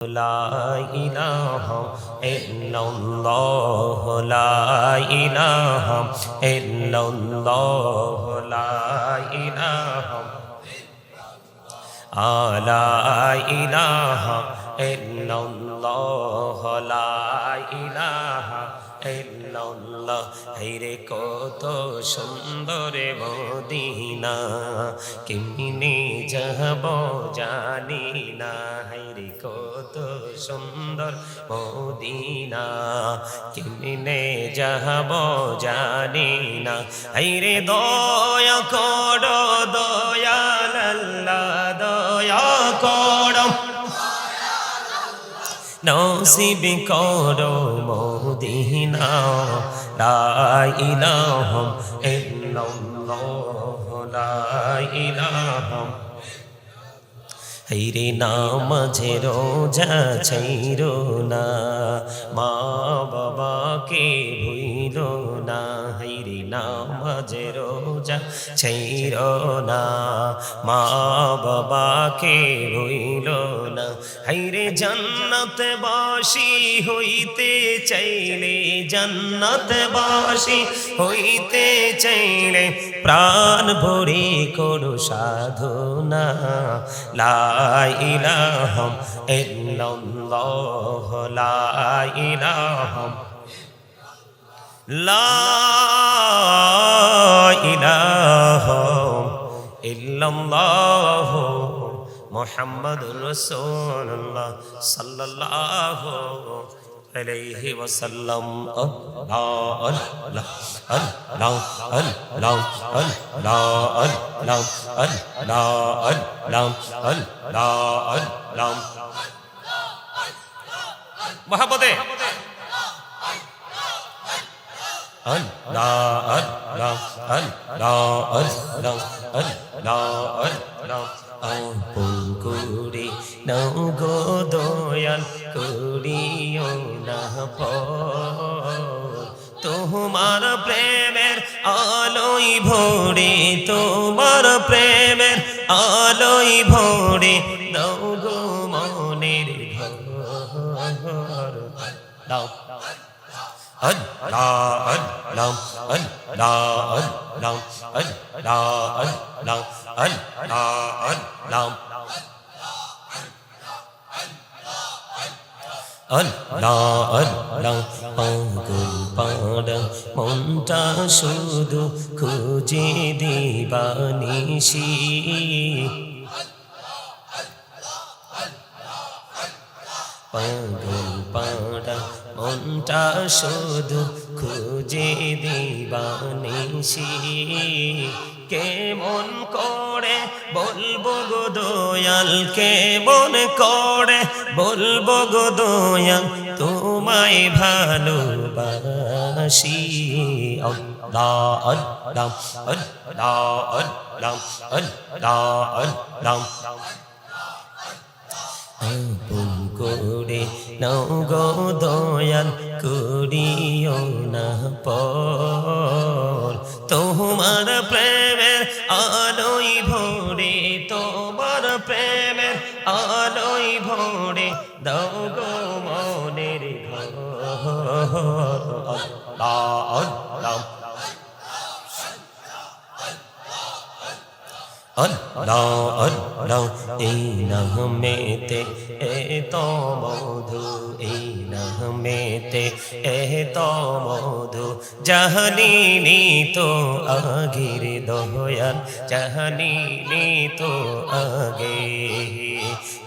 لا إله إلا الله لا إله إلا الله لا إله لا إله إلا الله لا إله إلا الله হেরে কত সুন্দর মদিনা কেমনে যাব জানি না হেরে কত সুন্দর মদিনা কেমনে যাব জানি না হেরে দয়া করো দয়াল আল্লাহ দয়া করো নসিব করো মদিনা লা ইলাহা ইল্লাল্লাহ লা ইলাহা হেরে নামাজে রোজা ছাইরো না মা বাবাকে ভুইলো না হেরে নামাজে রোজা ছাইরো না মা বাবাকে ভুইলো না হেরে জান্নাতে বাসি হইতে চাইলে জান্নাতে বাসি হইতে চাইলে প্রাণ ভরে করো সাধনা লা ইলাহা ইল্লাল্লাহ লা ইলাহা লা ইলাহা ইল্লাল্লাহ মুহাম্মাদুর রাসূলুল্লাহ সাল্লাল্লাহু আলাইহি ওয়াসাল্লাম আল্লাহ আল্লাহ আল্লাহ আল্লাহ আল্লাহ আল্লাহ আল্লাহ আল্লাহ আল্লাহ মহব্বতে আল্লাহ আল্লাহ আল্লাহ আল্লাহ আল্লাহ আল্লাহ আপন করে নাও গো দয়াল করিও না তোমার প্রেমের আলোই ভরে তোমার প্রেমের আলোই ভরে দাও গো মনের ঘর দাও আল্লাহ আল্লাহ আল্লাহ আল্লাহ আল্লাহ আল্লাহ আল্লাহ আল্লাহ আল্লাহ আল্লাহ পাগল পাড়া মনটা শুধু খুঁজে দিবানিশি পাগল পাড়া মনটা শুধু খুঁজে দিবানিশি কেমন করে বলবো গো দয়াল কেমন করে বলবো গো দয়াল তোমায় ভালোবাসি আল্লাহ আল্লাহ আল্লাহ আল্লাহ আল্লাহ আল্লাহ আপন করে নাও গো দয়াল করিও না পর তোমার প্রেমের আলোই ভরে তোমার প্রেমের আলোই ভরে দাও গো মনের ঘর আল্লাহ আল্লাহ আল্লাহ আল্লাহ এই নামেতে এত মধু এই নামেতে এত মধু জাহানিনি তো আগের দয়াল জাহানিনি তো আগে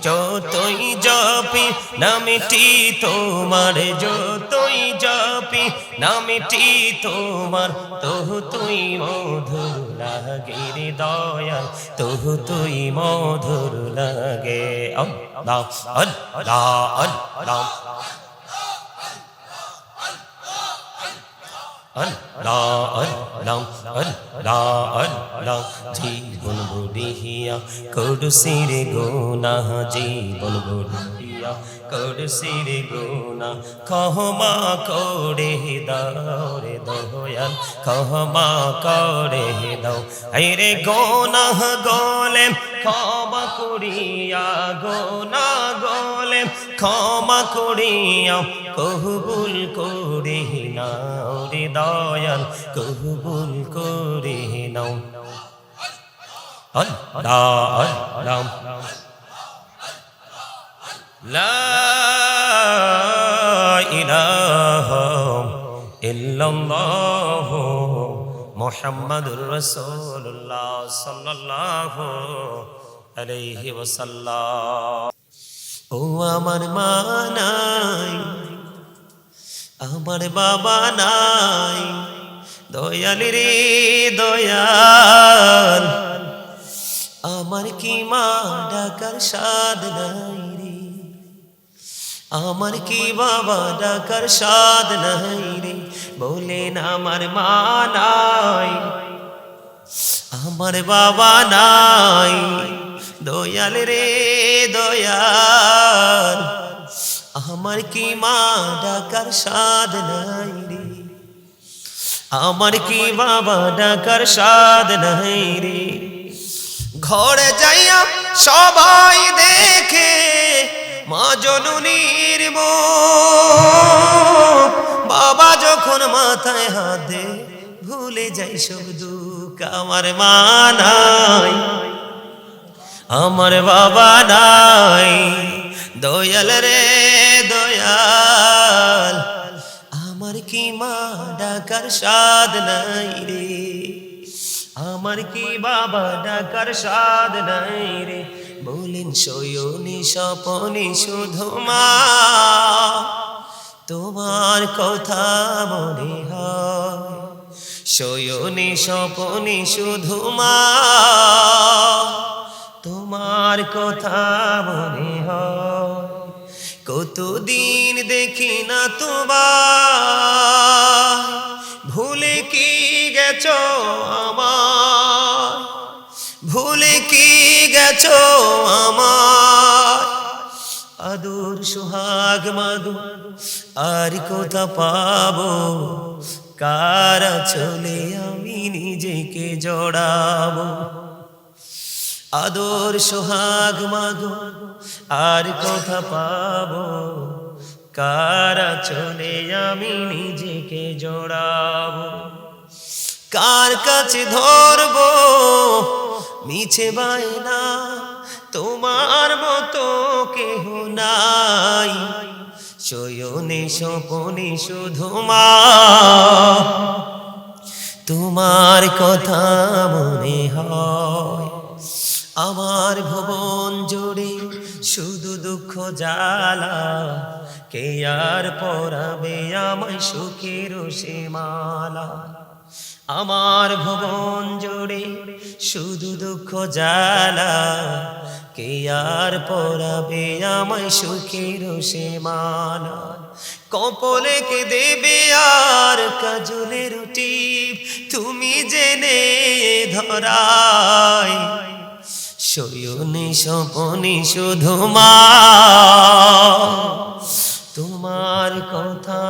যতই জপি নামটি তোমার যতই জপি নামটি তোমার তহু তুই মধুর লাগে রে দয়াল তহু তুই মধুর লাগে আল্লাহ আল্লাহ আল্লাহ আল্লাহ আল্লাহ আল্লাহ আল্লাহ জীবন বুড়িয়া করুসির গুনাহ জীবন বুড়িয়া গিয়া করছি রে গুনাহ ক্ষমা করে দাও রে দয়াল ক্ষমা করে দাও এই রে গুনাহ গলে ক্ষমা করিয়া গুনাহ গলে ক্ষমা করিয়া কবুল করে নাও রে দয়াল কবুল করে নাও আল্লাহ আল্লাহ লা ইলাহা ইল্লাল্লাহ মুহাম্মাদুর রাসূলুল্লাহ সাল্লাল্লাহু আলাইহি ওয়াসাল্লাম ও আমার মা নাই আমার বাবা নাই দয়াল রে দয়াল আমার কি মা ডাকার স্বাদ নাই রে আমার কি বাবা ডাকার স্বাদ নাই রে বলেন আমার মা নাই আমার বাবা নাই দয়াল রে দয়াল আমার কি মা ডাকার স্বাদ নাই রে আমার কি বাবা ডাকার স্বাদ নাই রে ঘরে যাইয়া সবাই দেখে মা জননীর মুখ বাবা যখন মাথায় হাত দে ভুলে যাই সব দুঃখ আমার মা নাই আমার বাবা নাই দয়াল রে দয়াল আমার কি মা ডাকার স্বাদ নাই রে আমার কি বাবা ডাকার স্বাদ নাই রে বলেন শয়নে স্বপনে শুধু মা তোমার কথা মনে হয় শয়নে স্বপনে শুধু মা তোমার কথা মনে হয় কতদিন দেখি না তোমার ভুলে কি গেছো আমার ভুলে কি গেছো আমার আদর সোহাগ মাগো আর কোথা পাবো কারা চলে আমি নিজেকে জড়াবো আদর সোহাগ মাগো আর কোথা পাবো কারা চলে আমি নিজেকে জড়াবো কার কাছে ধরবো মিছে বায়না তোমার মতো কেহ নাই শয়নে স্বপনে শুধু মা তোমার কথা মনে হয় আমার ভুবন জুড়ে শুধু দুঃখ জ্বালা কে আর পরাবে আমায় সুখের সে মালা আমার ভুবন জুড়ে শুধু দুঃখ জ্বালা কে আর পরাবে আমায় সুখের সে মালা কপলে কে দেবে আর কাজলের টিপ তুমি জেনে ধরাই শয়নে স্বপনে শুধু মা তোমার কথা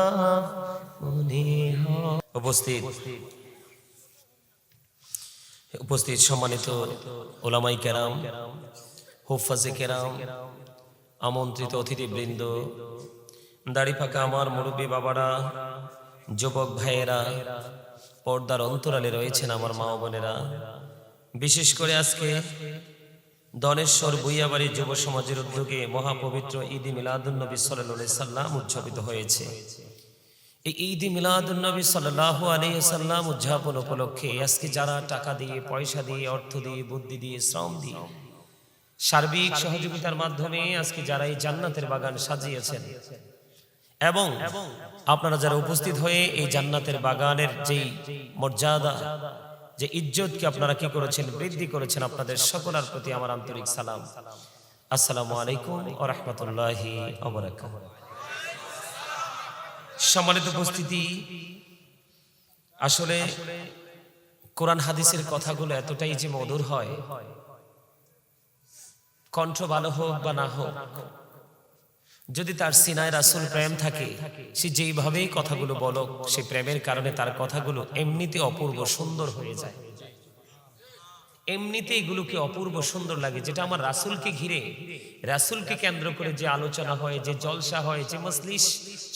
মনে হয় উপস্থিত সম্মানিত ওলামাই কেরাম হুফাজে কেরাম আমন্ত্রিত অতিথিবৃন্দ দাড়ি পাকা আমার মুরব্বী বাবারা যুবক ভাইয়েরা পর্দার অন্তরালে রয়েছেন আমার মা বোনেরা বিশেষ করে আজকে দনেশ্বর বুইয়াবাড়ি যুব সমাজের উদ্যোগে মহাপবিত্র ঈদ মিলাদুন্নবী সাল্লাল্লাহু আলাইহি সাল্লাম উদযাপিত হয়েছে এই ঈদ মিলাদুন্নবী সাল্লাল্লাহু আলাইহি সাল্লাম উদযাপন উপলক্ষে আজকে যারা টাকা দিয়ে পয়সা দিয়ে অর্থ দিয়ে বুদ্ধি দিয়ে শ্রম দিয়ে সার্বিক সহযোগিতার মাধ্যমে আজকে যারা এই জান্নাতের বাগান সাজিয়েছেন এবং আপনারা যারা উপস্থিত হয়ে এই জান্নাতের বাগানের যেই মর্যাদা যে ইজ্জতকে আপনারা কি করেছেন বৃদ্ধি করেছেন আপনাদের সকলের প্রতি আমার আন্তরিক সালাম আসসালামু আলাইকুম ওয়া রাহমাতুল্লাহি ওয়া বারাকাতুহু সম্মানিত উপস্থিতি আসলে কোরআন হাদিসের কথাগুলো এতটাই যে মধুর হয় কণ্ঠ ভালো হোক বা না হোক যদি তার সিনায় রাসূল প্রেম থাকে, সে যেইভাবেই কথাগুলো বলুক, সে প্রেমের কারণে তার কথাগুলো এমনিতে অপূর্ব সুন্দর হয়ে যায়। এমনিতে এগুলোকে অপূর্ব সুন্দর লাগে। যেটা আমার রাসূলকে ঘিরে, রাসূলকে কেন্দ্র করে যে আলোচনা হয়, যে জলসা হয়, যে মজলিস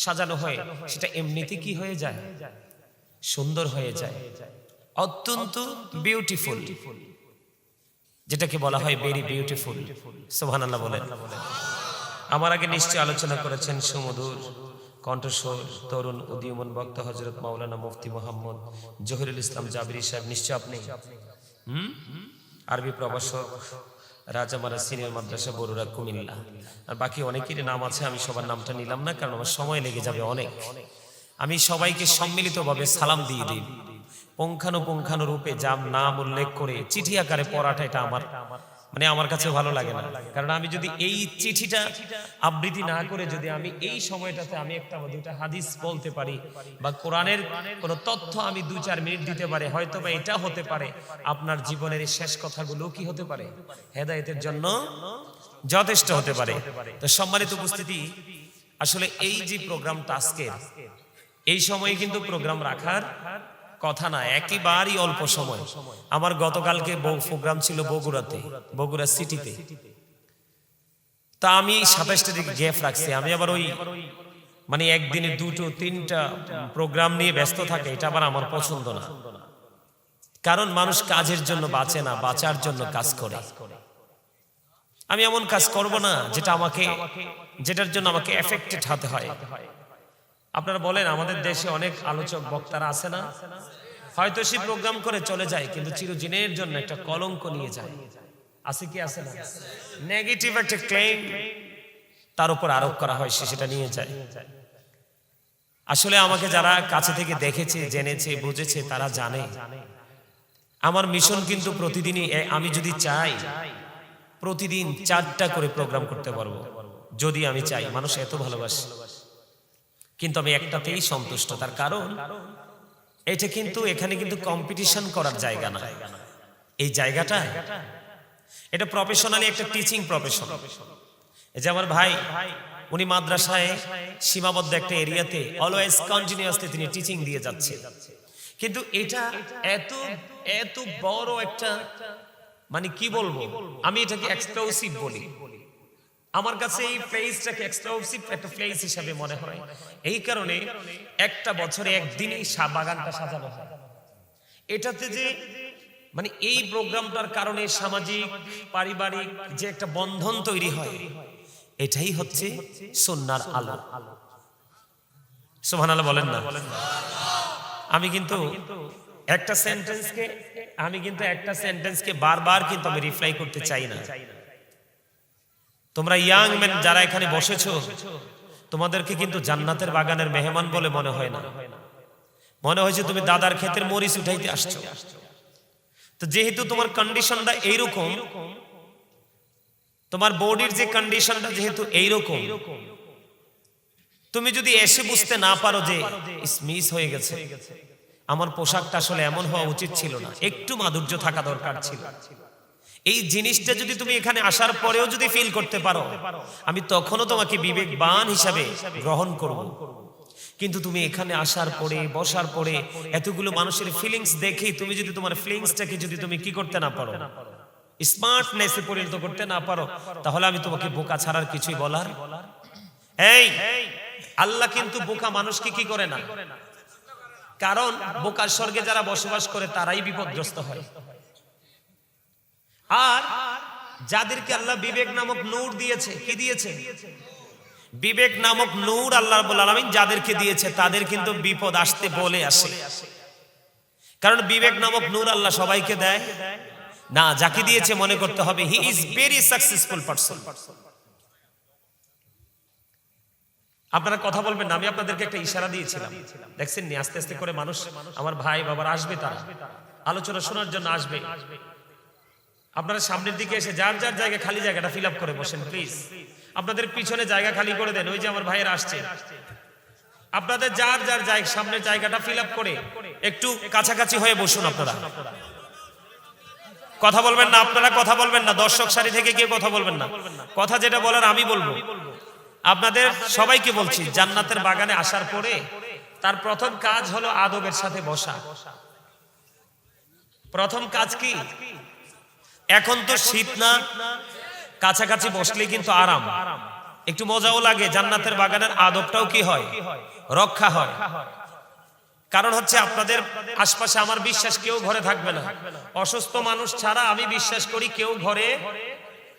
সাজানো হয়, সেটা এমনিতে কি হয়ে যায়? সুন্দর হয়ে যায়, অত্যন্ত বিউটিফুল, যেটাকে বলা হয় ভেরি বিউটিফুল। সুবহানাল্লাহ বলেন। আমার আগে নিশ্চয় আলোচনা করেছেন সুমধুর কণ্ঠস্বর তরুণ উদীয়মান বক্তা হযরত মাওলানা মুফতি মোহাম্মদ জহিরুল ইসলাম জাবিরি সাহেব। নিশ্চয় আপনি আরবি প্রভাষক, রাজামারা সিনিয়র মাদ্রাসা, বরুড়া, কুমিল্লা। আর বাকি অনেকেরই নাম আছে, আমি সবার নামটা নিলাম না, কারণ আমার সময় লেগে যাবে অনেক। আমি সবাইকে সম্মিলিতভাবে সালাম দিয়ে দিই। পুঙ্খানুপুঙ্খানু রূপে যার নাম উল্লেখ করে চিঠি আকারে পড়াটা, এটা আমার কাছে ভালো লাগে না। কারণ আমি যদি এই চিঠিটা আবৃত্তি না করে যদি আমি এই সময়টাতে আমি একটা বা দুটা হাদিস বলতে পারি বা কোরআনের কোন তথ্য আমি 2-4 মিনিট দিতে পারি, হয়তো বা এটা হতে পারে আপনার জীবনের এই শেষ কথাগুলো কি হতে পারে, হেদায়েতের জন্য যথেষ্ট হতে পারে। তো সম্মানিত উপস্থিতি, আসলে এই যে প্রোগ্রামটা আজকের, এই সময়ে কিন্তু প্রোগ্রাম রাখার কথা না, একেবারেই অল্প সময়। আমার গতকালকে প্রোগ্রাম ছিল বগুড়াতে, বগুড়া সিটিতে। তা আমি 27 তারিখে গ্যাপ রাখছি। আমি আবার ওই একদিনে 2-3টা প্রোগ্রাম নিয়ে ব্যস্ত থাকে, এটা আবার আমার পছন্দ না। কারণ মানুষ কাজের জন্য বাঁচে না, বাঁচার জন্য কাজ করে। আমি এমন কাজ করব না যেটার জন্য আমাকে এফেক্টেড হতে হয়। আপনারা বলেন, আমাদের দেশে অনেক আলোচক বক্তারা আছে না, হয়তো সে প্রোগ্রাম করে চলে যায়, কিন্তু চিরদিনের জন্য একটা কলঙ্ক নিয়ে যায়। আছে কি আছে না? নেগেটিভ একটা ক্লেম তার উপর আরোপ করা হয়, সে সেটা নিয়ে যায়। আসলে আমাকে যারা কাছে থেকে দেখেছে, জেনেছে, বুঝেছে, তারা জানে আমার মিশন কিন্তু প্রতিদিনই, আমি যদি চাই প্রতিদিন 4টা করে প্রোগ্রাম করতে পারবো, যদি আমি চাই। মানুষ এত ভালোবাসে, কিন্তু আমি একটাতেই সন্তুষ্ট। তার কারণ এটা কিন্তু, এখানে কিন্তু কম্পিটিশন করার জায়গা না। এই জায়গাটা, এটা প্রফেশনালি একটা টিচিং প্রফেশন। এই যে আমার ভাই, উনি মাদ্রাসায় সীমাবদ্ধ একটা এরিয়াতে অলওয়েজ কন্টিনিউয়াসলি তিনি টিচিং দিয়ে যাচ্ছে। কিন্তু এটা এত এত বড় একটা, কি বলবো, আমি এটাকে এক্সক্লুসিভ বলি। আমার কাছে এই প্লেসটাকে এক্সক্লুসিভ একটা প্লেস হিসেবে মনে হয়। এই কারণে একটা বছরে একদিনই বাগানটা সাজানো হয়। এটাতে যে এই প্রোগ্রামটার কারণে সামাজিক, পারিবারিক যে একটা বন্ধন তৈরি হয়, এটাই হচ্ছে সুন্নাহর আলো। সুবহানাল্লাহ বলেন না? আমি কিন্তু একটা সেন্টেন্সকে বারবার কিন্তু আমি রিপ্লাই করতে চাই না। তোমরা ইয়াং ম্যান যারা এখানে বসেছো, তোমাদেরকে কিন্তু জান্নাতের বাগানের মেহমান বলে মনে হয় না। মনে হয়েছে তুমি দাদার ক্ষেতের মরিচ উঠাইতে আসছো। তো যেহেতু তোমার কন্ডিশনটা এইরকম, তোমার বডির যে কন্ডিশনটা যেহেতু এইরকম, তুমি যদি এসে বুঝতে না পারো যে মিস হয়ে গেছে, আমার পোশাকটা আসলে এমন হওয়া উচিত ছিল না, একটু মাধুর্য থাকা দরকার ছিল, এই জিনিসটা যদি তুমি এখানে আসার পরেও যদি ফিল করতে পারো, আমি তখনও তোমাকে বিবেকবান হিসাবে গ্রহণ করব। কিন্তু তুমি এখানে আসার পরে, বসার পরে এতগুলো মানুষের ফিলিংস দেখে তুমি যদি তোমার ফিলিংসটাকে যদি তুমি কি করতে না পারো, স্মার্টনেসে পরিণত করতে না পারো, তাহলে আমি তোমাকে বোকা ছাড়ার কিছুই বলার। এই আল্লাহ কিন্তু বোকা মানুষকে কি করে না, কারণ বোকার স্বর্গে যারা বসবাস করে তারাই বিপদগ্রস্ত হয়। আর যাদেরকে আল্লাহ বিবেক নামক নূর দিয়েছে, কি দিয়েছে? বিবেক নামক নূর আল্লাহ রাব্বুল আলামিন যাদেরকে দিয়েছে, তাদের কিন্তু বিপদ আসতে বলে আসে। কারণ বিবেক নামক নূর আল্লাহ সবাইকে দেয় না, যাকে দিয়েছে মনে করতে হবে he is very successful person. আপনারা কথা বলবেন না, আমি আপনাদেরকে একটা ইশারা দিয়েছিলাম, দেখছেন নি? আস্তে আস্তে করে মানুষ, আমার ভাই বাবার আসবে, তারা আলোচনা শোনার জন্য আসবে। আপনারা সামনের দিকে এসে যার যার জায়গা খালি জায়গাটা ফিল আপ করে বসেন প্লিজ। আপনাদের পিছনে জায়গা খালি করে দেন, ওই যে আমার ভাইয়েরা আসছে। আপনাদের যার যার জায়গা, সামনের জায়গাটা ফিল আপ করে একটু কাছাকাছি হয়ে বসুন। আপনারা কথা বলবেন না, আপনারা কথা বলবেন না, দর্শক সারি থেকে কেউ কথা বলবেন না। কথা যেটা বলার আমি বলবো, আপনাদের সবাইকে বলছি, জান্নাতের বাগানে আসার পরে তার প্রথম কাজ হলো আদবের সাথে বসা। প্রথম কাজ কি? এখন তো শীত না, কাছাকাছি বসলে কিন্তু আরাম, একটু মজাও লাগে। জান্নাতের বাগানের আদবটাও কি হয়? রক্ষা হয়। কারণ হচ্ছে আপনাদের আশপাশে আমার বিশ্বাস কেউ ঘরে থাকবে না, অসুস্থ মানুষ ছাড়া আমি বিশ্বাস করি কেউ ঘরে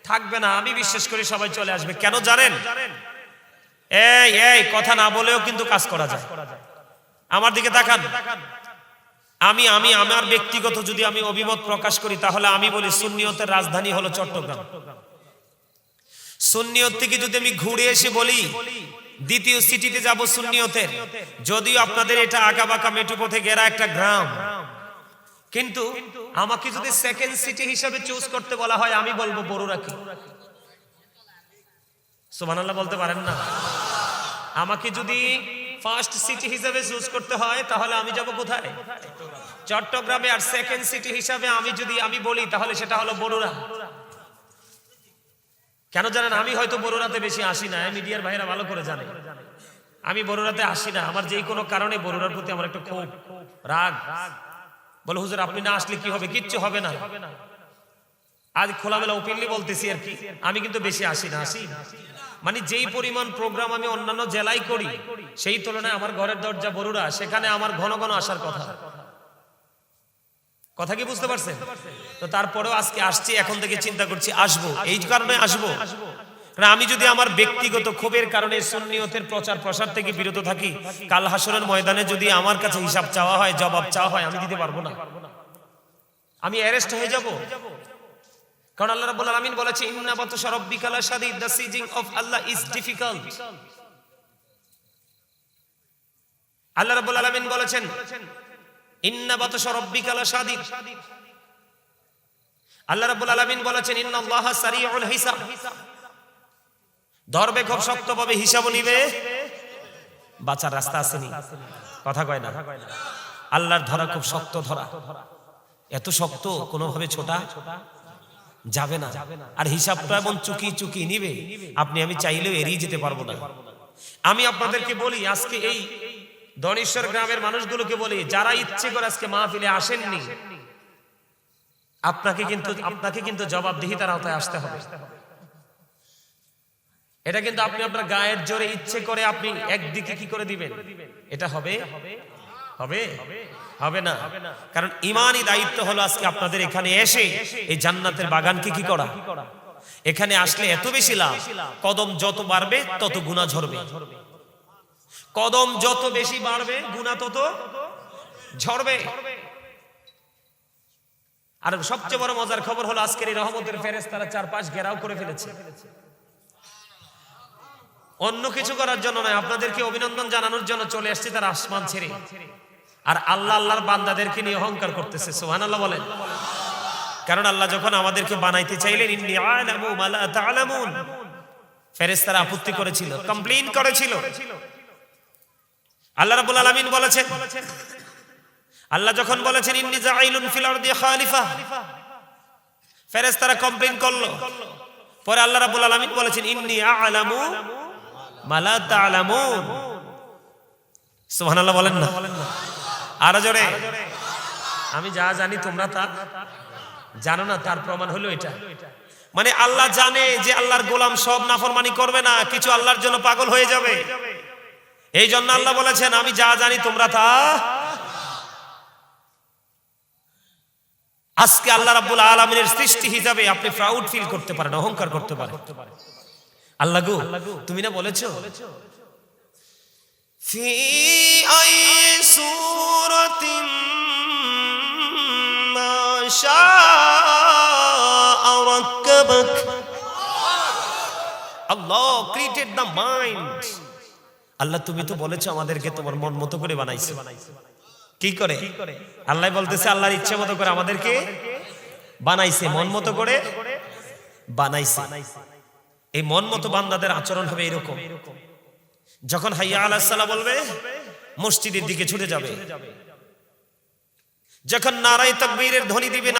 থাকবে না। আমি বিশ্বাস করি সবাই চলে আসবে। কেন জানেন? এই কথা না বলেও কিন্তু কাজ করা যায়। আমার দিকে তাকান। আমি আমার ব্যক্তিগত যদি আমি অভিমত প্রকাশ করি, তাহলে আমি বলি সুন্নিয়তের রাজধানী হলো চট্টগ্রাম। সুন্নিয়ত থেকে যদি আমি ঘুরে এসে বলি দ্বিতীয় সিটিতে যাব সুন্নিয়তের, যদিও আপনাদের এটা আঁকাবাঁকা মেঠোপথে ঘেরা একটা গ্রাম, কিন্তু আমাকে যদি সেকেন্ড সিটি হিসেবে চুজ করতে বলা হয়, আমি বলবো বরুরাকে। সুবহানাল্লাহ বলতে পারেন না? আমাকে যদি ফার্স্ট সিটি হিসেবে চুজ করতে হয়, তাহলে আমি যাব কোথায়? চট্টগ্রামে। আর সেকেন্ড সিটি হিসেবে আমি বলি, তাহলে সেটা হলো বরুরা। কেন জানেন? আমি হয়তো বরুরাতে বেশি আসি না, মিডিয়ার ভাইরা ভালো করে জানে আমি বরুরাতে আসি না। আমার যেই কোনো কারণে বরুরার প্রতি আমার একটা খুব রাগ। বলে হুজুর আপনি না আসলে কি হবে? কিচ্ছু হবে না। আজ খোলামেলা ওপেনলি বলতেছি আর কি, আমি কিন্তু বেশি আসি না। মানে যেই পরিমাণ প্রোগ্রাম আমি অন্যান্য জেলায় করি, সেই তুলনায় আমার ঘরের দরজা বরুরা, সেখানে আমার ঘন ঘন আসার কথা। কথা কি বুঝতে পারছেন? তো তারপরেও আজকে আসছি, এখন থেকে চিন্তা করছি আসবো। এই কারণে আসবো, আমি যদি আমার ব্যক্তিগত ক্ষোভের কারণে সুন্নিয়তের প্রচার প্রসার থেকে বিরত থাকি, কাল হাসরের ময়দানে যদি আমার কাছে হিসাব চাওয়া হয়, জবাব চাওয়া হয়, আমি দিতে পারবো না। আমি অ্যারেস্ট হয়ে যাব। কারণ আল্লাহ রাব্বুল আলামিন বলেছে, ইন্না বাতশা রাব্বিকা লাশাদীদ, the seizing of Allah is difficult. আল্লাহ রাব্বুল আলামিন বলেছেন, ইন্না বাতশা রাব্বিকা লাশাদীদ। আল্লাহ রাব্বুল আলামিন বলেছেন, ইন্নাল্লাহা সারিউল হিসাব। ধরবে খুব শক্তভাবে, হিসাবও নিবে, বাঁচার রাস্তা আসেনি। কথা কয় না? আল্লাহর ধরা খুব শক্ত ধরা, এত শক্ত কোনোভাবে ছোটা যাবে না। আর হিসাবটা এমন চুকি নিবে, আপনি আমি চাইলেও এড়িয়ে যেতে পারবো না। আমি আপনাদেরকে বলি, আজকে এই দনেশ্বর গ্রামের মানুষগুলোকে বলি, যারা ইচ্ছে করে আজকে মাহফিলে আসেননি, আপনাকে কিন্তু জবাবদিহিতার আওতায় আসতে হবে। এটা কিন্তু আপনি আপনার গায়ের জোরে ইচ্ছে করে আপনি একদিকে কি করে দিবেন? এটা হবে না। কারণ ইমানি দায়িত্ব হলো আজকে আপনাদের এখানে এসে এই জান্নাতের বাগানকে কি করা। এখানে আসলে এত বেশি লাভ, কদম যত বাড়বে তত গুনাহ ঝরবে। কদম যত বেশি বাড়বে, গুনাহ তত ঝরবে। আর সবচেয়ে বড় মজার খবর হলো, আজকের এই রহমতের ফেরেশতারা চারপাশ ঘেরাও করে ফেলেছে। অন্য কিছু করার জন্য নয়, আপনাদেরকে অভিনন্দন জানানোর জন্য চলে আসছে তারা আসমান ছেড়ে। আর আল্লাহর বান্দাদেরকে নিয়ে অহংকার করতেছে। সুবহানাল্লাহ বলেন। কারণ আল্লাহ যখন আমাদেরকে বানাইতে চাইলেন, ইন্নী আ'লামু মা লা তা'লামুন, ফেরেশতারা আপত্তি করেছিল, কমপ্লেইন করেছিল। আল্লাহ রাব্বুল আলামিন বলেছেন, আল্লাহ যখন বলেছেন ইন্নী জাঈলুন ফিল আরদি খালিফা, ফেরেশতারা কমপ্লেইন করলো। পরে আল্লাহ রাব্বুল আলামিন বলেছেন, ইন্নী আ'লামু মা লা তা'লামুন। সুবহানাল্লাহ বলেন না? আরো জোরে। আমি যা জানি তোমরা তা জানো না, তার প্রমাণ হলো এটা। মানে আল্লাহ জানে যে আল্লাহর গোলাম সব নাফরমানি করবে না, কিছু আল্লাহর জন্য পাগল হয়ে যাবে। এই জন্য আল্লাহ বলেছেন, আমি যা জানি তোমরা তা। আজকে আল্লাহ রাব্বুল আলামিনের সৃষ্টি হিসাবে আপনি প্রাউড ফিল করতে পারেন, অহংকার করতে পারেন। আল্লাহ গো, তুমি না বলেছো ফি আই সূরাতিন মা শাআ রাক্কাবাক। আল্লাহ ক্রিয়েটেড দ্য মাইন্ড। আল্লাহ তুমি তো বলেছো আমাদেরকে তোমার মন মতো করে বানাইছো। কি করে? আল্লাহ বলতেছে আল্লাহর ইচ্ছে মতো করে আমাদেরকে বানাইছে, মন মতো করে বানাইছে। এই মন মতো বান্দাদের আচরণ হবে এরকম, যখন হাইয়া আলাস সালাহ বলবে মসজিদের দিকে ছুটে যাবে, যখন নারায়ে তাকবীরের ধ্বনি দিবে